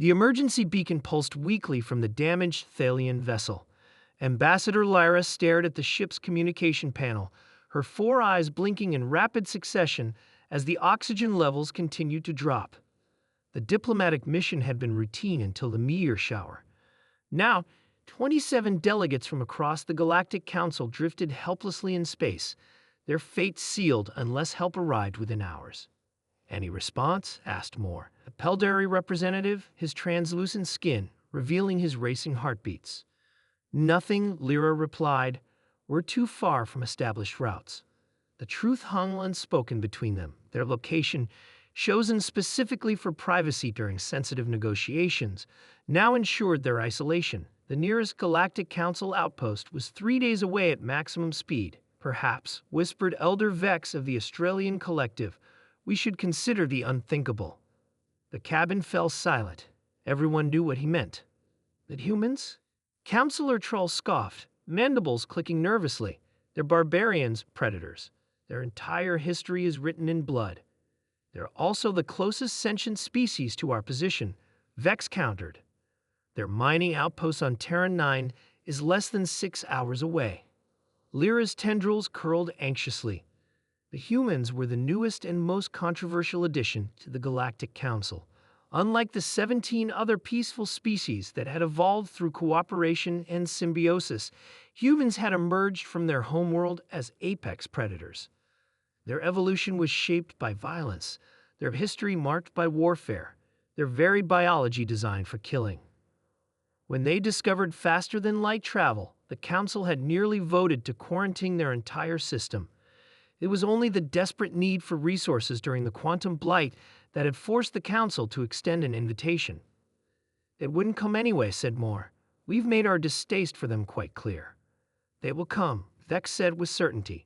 The emergency beacon pulsed weakly from the damaged Thalian vessel. Ambassador Lyra stared at the ship's communication panel, her four eyes blinking in rapid succession as the oxygen levels continued to drop. The diplomatic mission had been routine until the meteor shower. Now, 27 delegates from across the Galactic Council drifted helplessly in space, their fate sealed unless help arrived within hours. "Any response?" asked Moore, the Peldari representative, his translucent skin revealing his racing heartbeats. "Nothing," Lyra replied. "We're too far from established routes." The truth hung unspoken between them, their location, chosen specifically for privacy during sensitive negotiations, now ensured their isolation. The nearest Galactic Council outpost was 3 days away at maximum speed. "Perhaps," whispered Elder Vex of the Australian Collective, "we should consider the unthinkable." The cabin fell silent. Everyone knew what he meant. "That humans?" Counselor Troll scoffed, mandibles clicking nervously. "They're barbarians, predators. Their entire history is written in blood. They're also the closest sentient species to our position," Vex countered. "Their mining outpost on Terra 9 is less than 6 hours away." Lyra's tendrils curled anxiously. The humans were the newest and most controversial addition to the Galactic Council. Unlike the 17 other peaceful species that had evolved through cooperation and symbiosis, humans had emerged from their homeworld as apex predators. Their evolution was shaped by violence, their history marked by warfare, their very biology designed for killing. When they discovered faster-than-light travel, the Council had nearly voted to quarantine their entire system. It was only the desperate need for resources during the quantum blight that had forced the Council to extend an invitation. "It wouldn't come anyway," said Moore. "We've made our distaste for them quite clear." "They will come," Vex said with certainty.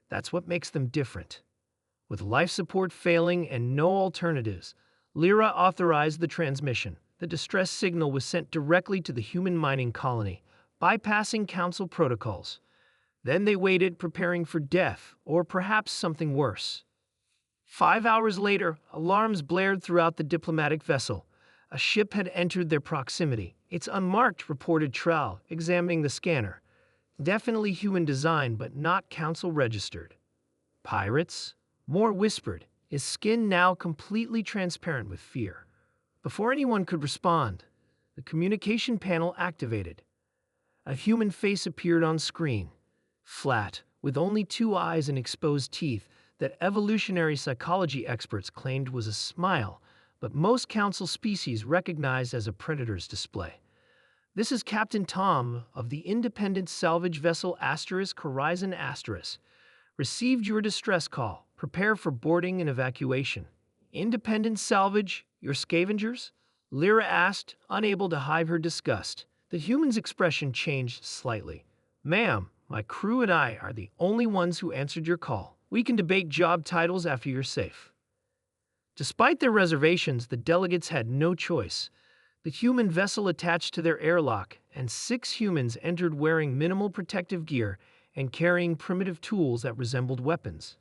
"That's what makes them different." With life support failing and no alternatives, Lyra authorized the transmission. The distress signal was sent directly to the human mining colony, bypassing Council protocols. Then they waited, preparing for death, or perhaps something worse. 5 hours later, alarms blared throughout the diplomatic vessel. A ship had entered their proximity. "It's unmarked," reported Trowell, examining the scanner. "Definitely human design, but not Council registered." "Pirates?" Moore whispered, his skin now completely transparent with fear. Before anyone could respond, the communication panel activated. A human face appeared on screen, flat, with only 2 eyes and exposed teeth that evolutionary psychology experts claimed was a smile, but most Council species recognized as a predator's display. "This is Captain Tom of the independent salvage vessel Horizon *. Received your distress call. Prepare for boarding and evacuation." "Independent salvage? Your scavengers?" Lyra asked, unable to hide her disgust. The human's expression changed slightly. "Ma'am, my crew and I are the only ones who answered your call. We can debate job titles after you're safe." Despite their reservations, the delegates had no choice. The human vessel attached to their airlock, and 6 humans entered wearing minimal protective gear and carrying primitive tools that resembled weapons.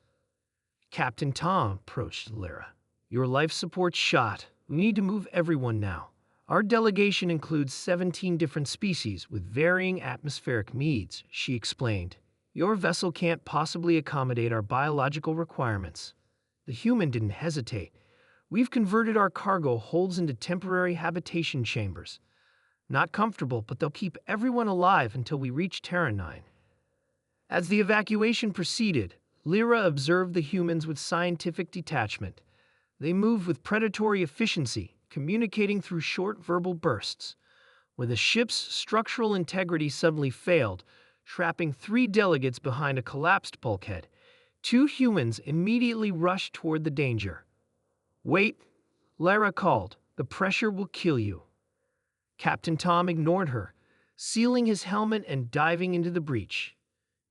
Captain Tom approached Lyra. "Your life support's shot. We need to move everyone now. Our delegation includes 17 different species with varying atmospheric needs," she explained. "Your vessel can't possibly accommodate our biological requirements." The human didn't hesitate. "We've converted our cargo holds into temporary habitation chambers. Not comfortable, but they'll keep everyone alive until we reach Terra 9. As the evacuation proceeded, Lyra observed the humans with scientific detachment. They moved with predatory efficiency, communicating through short verbal bursts. When the ship's structural integrity suddenly failed, trapping 3 delegates behind a collapsed bulkhead, 2 humans immediately rushed toward the danger. "Wait," Lyra called. "The pressure will kill you." Captain Tom ignored her, sealing his helmet and diving into the breach.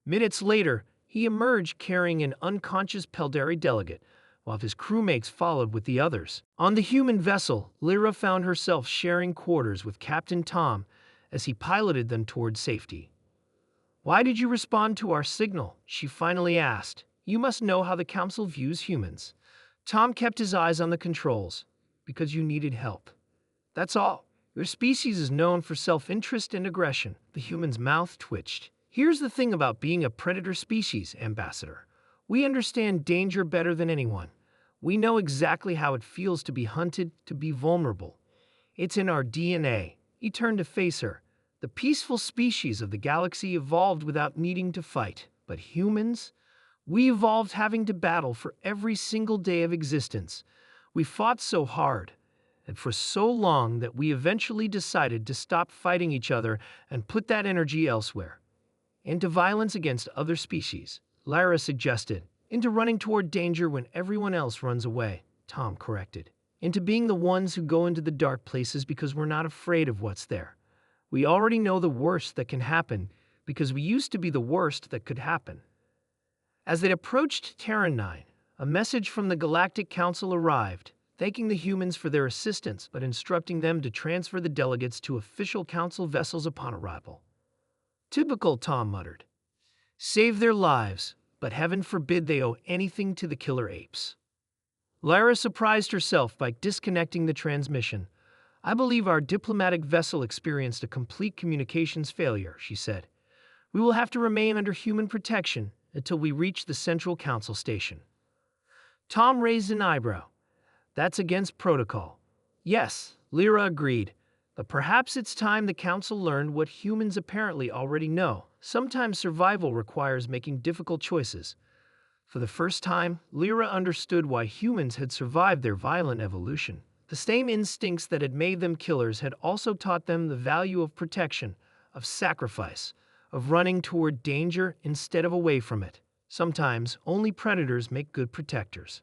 Minutes later, he emerged carrying an unconscious Peldari delegate, while his crewmates followed with the others. On the human vessel, Lyra found herself sharing quarters with Captain Tom as he piloted them toward safety. "Why did you respond to our signal?" she finally asked. "You must know how the Council views humans." Tom kept his eyes on the controls. "Because you needed help." That's all. Your species is known for self-interest and aggression. The human's mouth twitched. Here's the thing about being a predator species, Ambassador. We understand danger better than anyone. We know exactly how it feels to be hunted, to be vulnerable. It's in our DNA. He turned to face her. The peaceful species of the galaxy evolved without needing to fight. But humans? We evolved having to battle for every single day of existence. We fought so hard and for so long that we eventually decided to stop fighting each other and put that energy elsewhere. Into violence against other species, Lyra suggested. Into running toward danger when everyone else runs away, Tom corrected. Into being the ones who go into the dark places because we're not afraid of what's there. We already know the worst that can happen because we used to be the worst that could happen. As they approached Terran 9, a message from the Galactic Council arrived, thanking the humans for their assistance but instructing them to transfer the delegates to official council vessels upon arrival. Typical, Tom muttered. Save their lives, but heaven forbid they owe anything to the killer apes. Lyra surprised herself by disconnecting the transmission. I believe our diplomatic vessel experienced a complete communications failure, she said. We will have to remain under human protection until we reach the Central Council station. Tom raised an eyebrow. That's against protocol. Yes, Lyra agreed, but perhaps it's time the Council learned what humans apparently already know. Sometimes survival requires making difficult choices. For the first time, Lyra understood why humans had survived their violent evolution. The same instincts that had made them killers had also taught them the value of protection, of sacrifice, of running toward danger instead of away from it. Sometimes, only predators make good protectors.